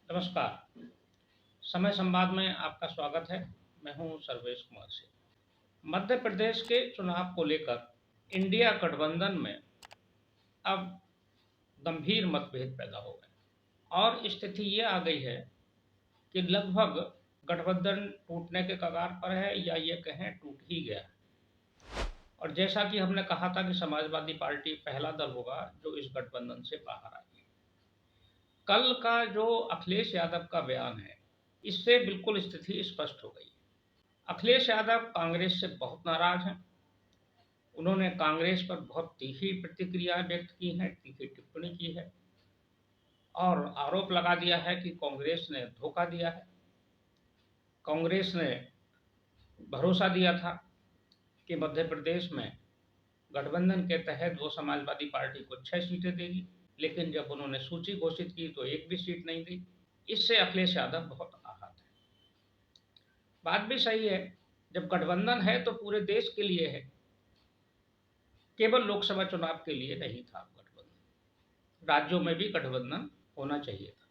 नमस्कार। समय संवाद में आपका स्वागत है। मैं हूं सर्वेश कुमार सिंह। मध्य प्रदेश के चुनाव को लेकर इंडिया गठबंधन में अब गंभीर मतभेद पैदा हो गए और स्थिति ये आ गई है कि लगभग गठबंधन टूटने के कगार पर है या ये कहें टूट ही गया है। और जैसा कि हमने कहा था कि समाजवादी पार्टी पहला दल होगा जो इस गठबंधन से बाहर आएगी। कल का जो अखिलेश यादव का बयान है, इससे बिल्कुल स्थिति स्पष्ट हो गई। अखिलेश यादव कांग्रेस से बहुत नाराज हैं। उन्होंने कांग्रेस पर बहुत तीखी प्रतिक्रिया व्यक्त की है, तीखी टिप्पणी की है और आरोप लगा दिया है कि कांग्रेस ने धोखा दिया है। कांग्रेस ने भरोसा दिया था कि मध्य प्रदेश में गठबंधन के तहत वो समाजवादी पार्टी को 6 सीटें देगी, लेकिन जब उन्होंने सूची घोषित की तो एक भी सीट नहीं दी। इससे अखिलेश यादव बहुत आहत है। बात भी सही है, जब गठबंधन है तो पूरे देश के लिए है, केवल लोकसभा चुनाव के लिए नहीं था गठबंधन। राज्यों में भी गठबंधन होना चाहिए था,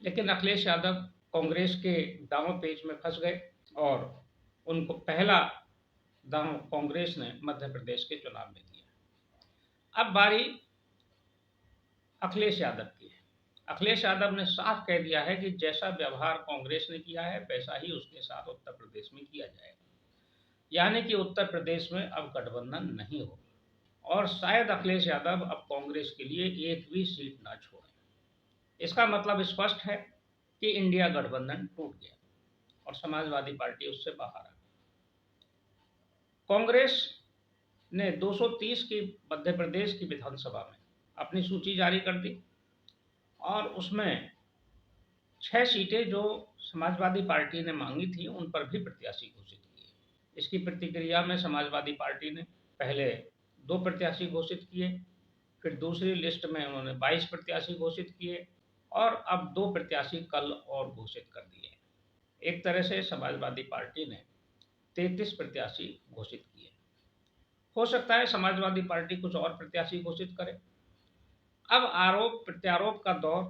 लेकिन अखिलेश यादव कांग्रेस के दांव पेच में फंस गए और उनको पहला दांव कांग्रेस ने मध्य प्रदेश के चुनाव में दिया। अब बारी अखिलेश यादव की है। अखिलेश यादव ने साफ कह दिया है कि जैसा व्यवहार कांग्रेस ने किया है वैसा ही उसके साथ उत्तर प्रदेश में किया जाएगा, यानी कि उत्तर प्रदेश में अब गठबंधन नहीं होगा और शायद अखिलेश यादव अब कांग्रेस के लिए एक भी सीट ना छोड़ें। इसका मतलब स्पष्ट है कि इंडिया गठबंधन टूट गया और समाजवादी पार्टी उससे बाहर आ गई। कांग्रेस ने 230 की मध्य प्रदेश की विधानसभा में अपनी सूची जारी कर दी और उसमें 6 सीटें जो समाजवादी पार्टी ने मांगी थी उन पर भी प्रत्याशी घोषित किए। इसकी प्रतिक्रिया में समाजवादी पार्टी ने पहले 2 प्रत्याशी घोषित किए, फिर दूसरी लिस्ट में उन्होंने 22 प्रत्याशी घोषित किए और अब 2 प्रत्याशी कल और घोषित कर दिए। एक तरह से समाजवादी पार्टी ने 33 प्रत्याशी घोषित किए। हो सकता है समाजवादी पार्टी कुछ और प्रत्याशी घोषित करे। अब आरोप प्रत्यारोप का दौर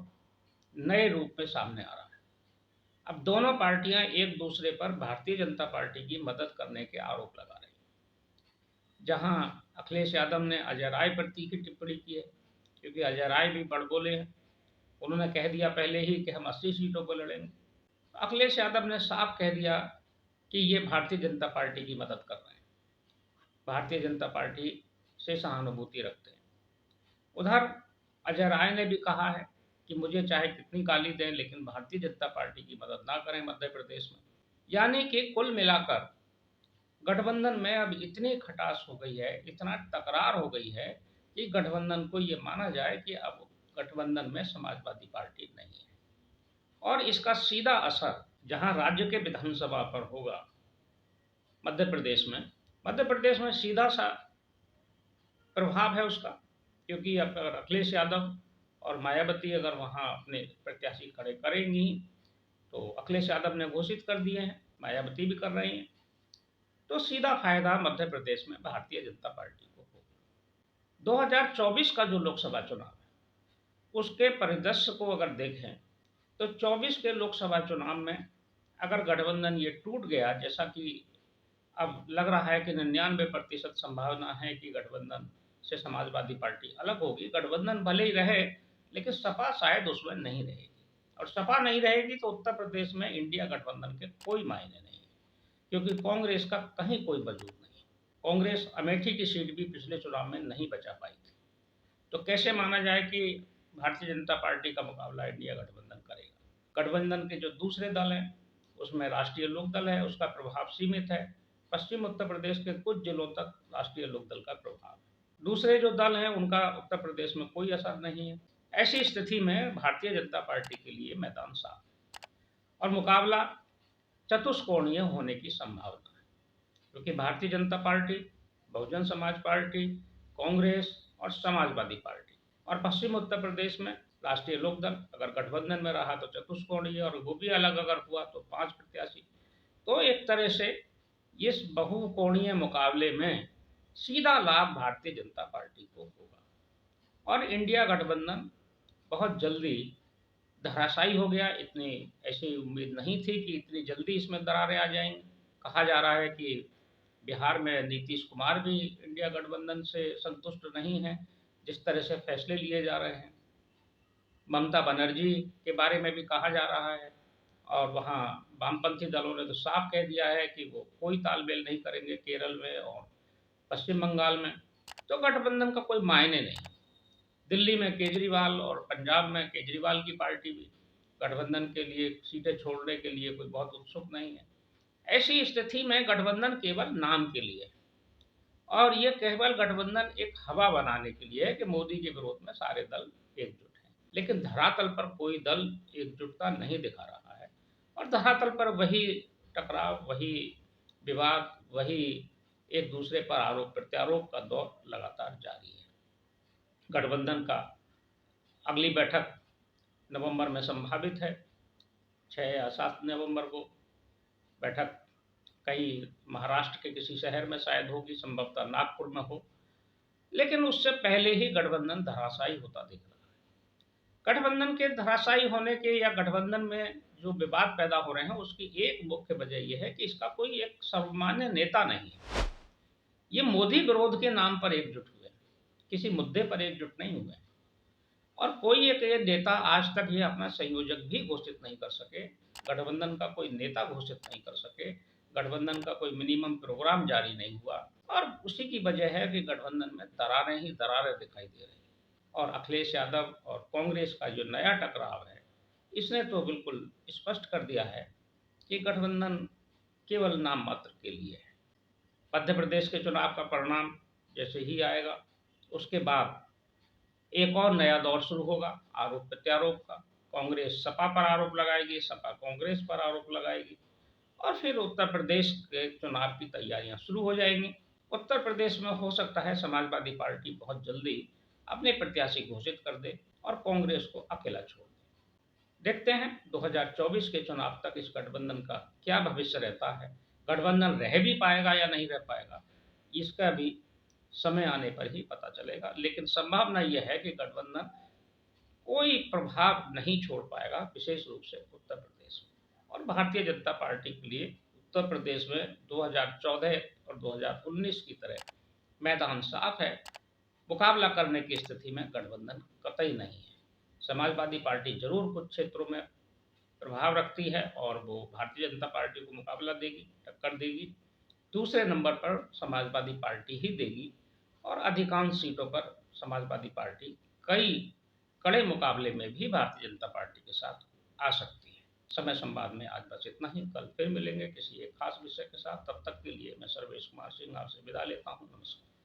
नए रूप में सामने आ रहा है। अब दोनों पार्टियां एक दूसरे पर भारतीय जनता पार्टी की मदद करने के आरोप लगा रही हैं। जहां अखिलेश यादव ने अजय राय पर तीखी टिप्पणी की है, क्योंकि अजय राय भी बड़बोले हैं। उन्होंने कह दिया पहले ही कि हम 80 सीटों पर लड़ेंगे। अखिलेश यादव ने साफ कह दिया कि ये भारतीय जनता पार्टी की मदद कर रहे हैं, भारतीय जनता पार्टी से सहानुभूति रखते हैं। उधर अजय राय ने भी कहा है कि मुझे चाहे कितनी गाली दें लेकिन भारतीय जनता पार्टी की मदद ना करें मध्य प्रदेश में। यानी कि कुल मिलाकर गठबंधन में अब इतनी खटास हो गई है, इतना तकरार हो गई है कि गठबंधन को ये माना जाए कि अब गठबंधन में समाजवादी पार्टी नहीं है और इसका सीधा असर जहां राज्य के विधानसभा पर होगा, मध्य प्रदेश में सीधा सा प्रभाव है उसका, क्योंकि अगर अखिलेश यादव और मायावती अगर वहाँ अपने प्रत्याशी खड़े करेंगी तो अखिलेश यादव ने घोषित कर दिए हैं, मायावती भी कर रही हैं, तो सीधा फायदा मध्य प्रदेश में भारतीय जनता पार्टी को होगा। 2024 का जो लोकसभा चुनाव है उसके परिदृश्य को अगर देखें तो 24 के लोकसभा चुनाव में अगर गठबंधन ये टूट गया, जैसा कि अब लग रहा है कि 99% संभावना है कि गठबंधन से समाजवादी पार्टी अलग होगी। गठबंधन भले ही रहे लेकिन सपा शायद उसमें नहीं रहेगी, और सपा नहीं रहेगी तो उत्तर प्रदेश में इंडिया गठबंधन के कोई मायने नहीं है, क्योंकि कांग्रेस का कहीं कोई वजूद नहीं। कांग्रेस अमेठी की सीट भी पिछले चुनाव में नहीं बचा पाई थी, तो कैसे माना जाए कि भारतीय जनता पार्टी का मुकाबला इंडिया गठबंधन करेगा। गठबंधन के जो दूसरे दल हैं उसमें राष्ट्रीय लोकदल है, उसका प्रभाव सीमित है। पश्चिम उत्तर प्रदेश के कुछ जिलों तक राष्ट्रीय लोकदल का प्रभाव है, दूसरे जो दल हैं उनका उत्तर प्रदेश में कोई असर नहीं है। ऐसी स्थिति में भारतीय जनता पार्टी के लिए मैदान साफ है और मुकाबला चतुष्कोणीय होने की संभावना है, क्योंकि भारतीय जनता पार्टी, बहुजन समाज पार्टी, कांग्रेस और समाजवादी पार्टी, और पश्चिम उत्तर प्रदेश में राष्ट्रीय लोकदल अगर गठबंधन में रहा तो चतुष्कोणीय, और वो भी अलग अगर हुआ तो 5 प्रत्याशी। तो एक तरह से इस बहुकोणीय मुकाबले में सीधा लाभ भारतीय जनता पार्टी को होगा और इंडिया गठबंधन बहुत जल्दी धराशायी हो गया। इतनी ऐसी उम्मीद नहीं थी कि इतनी जल्दी इसमें दरारें आ जाएँगी। कहा जा रहा है कि बिहार में नीतीश कुमार भी इंडिया गठबंधन से संतुष्ट नहीं हैं, जिस तरह से फैसले लिए जा रहे हैं। ममता बनर्जी के बारे में भी कहा जा रहा है और वहाँ वामपंथी दलों ने तो साफ कह दिया है कि वो कोई तालमेल नहीं करेंगे केरल में और पश्चिम बंगाल में। तो गठबंधन का कोई मायने नहीं। दिल्ली में केजरीवाल और पंजाब में केजरीवाल की पार्टी भी गठबंधन के लिए सीटें छोड़ने के लिए कोई बहुत उत्सुक नहीं है। ऐसी स्थिति में गठबंधन केवल नाम के लिए है और ये केवल गठबंधन एक हवा बनाने के लिए है कि मोदी के विरोध में सारे दल एकजुट हैं। लेकिन धरातल पर कोई दल एकजुटता नहीं दिखा रहा है और धरातल पर वही टकराव, वही विवाद, वही एक दूसरे पर आरोप प्रत्यारोप का दौर लगातार जारी है। गठबंधन का अगली बैठक नवंबर में संभावित है। 6 या 7 नवंबर को बैठक कहीं महाराष्ट्र के किसी शहर में शायद होगी, संभवतः नागपुर में हो। लेकिन उससे पहले ही गठबंधन धराशायी होता दिख रहा है। गठबंधन के धराशायी होने के या गठबंधन में जो विवाद पैदा हो रहे हैं उसकी एक मुख्य वजह यह है कि इसका कोई एक सर्वमान्य नेता नहीं है। ये मोदी विरोध के नाम पर एकजुट हुए, किसी मुद्दे पर एकजुट नहीं हुए और कोई एक ये नेता आज तक ये अपना संयोजक भी घोषित नहीं कर सके, गठबंधन का कोई नेता घोषित नहीं कर सके, गठबंधन का कोई मिनिमम प्रोग्राम जारी नहीं हुआ और उसी की वजह है कि गठबंधन में दरारें ही दरारें दिखाई दे रही हैं। और अखिलेश यादव और कांग्रेस का जो नया टकराव है, इसने तो बिल्कुल स्पष्ट कर दिया है कि गठबंधन केवल नाम मात्र के लिए है। मध्य प्रदेश के चुनाव का परिणाम जैसे ही आएगा, उसके बाद एक और नया दौर शुरू होगा आरोप प्रत्यारोप का। कांग्रेस सपा पर आरोप लगाएगी, सपा कांग्रेस पर आरोप लगाएगी और फिर उत्तर प्रदेश के चुनाव की तैयारियां शुरू हो जाएंगी। उत्तर प्रदेश में हो सकता है समाजवादी पार्टी बहुत जल्दी अपने प्रत्याशी घोषित कर दे और कांग्रेस को अकेला छोड़ दे। देखते हैं 2024 के चुनाव तक इस गठबंधन का क्या भविष्य रहता है। गठबंधन रह भी पाएगा या नहीं रह पाएगा, इसका भी समय आने पर ही पता चलेगा। लेकिन संभावना यह है कि गठबंधन कोई प्रभाव नहीं छोड़ पाएगा, विशेष रूप से उत्तर प्रदेश में। और भारतीय जनता पार्टी के लिए उत्तर प्रदेश में 2014 और 2019 की तरह मैदान साफ है। मुकाबला करने की स्थिति में गठबंधन कतई नहीं है। समाजवादी पार्टी जरूर कुछ क्षेत्रों में प्रभाव रखती है और वो भारतीय जनता पार्टी को मुकाबला देगी, टक्कर देगी। दूसरे नंबर पर समाजवादी पार्टी ही देगी और अधिकांश सीटों पर समाजवादी पार्टी कई कड़े मुकाबले में भी भारतीय जनता पार्टी के साथ आ सकती है। समय संवाद में आज बस इतना ही। कल फिर मिलेंगे किसी एक खास विषय के साथ। तब तक के लिए मैं सर्वेश कुमार सिंह आपसे विदा लेता हूँ। नमस्कार।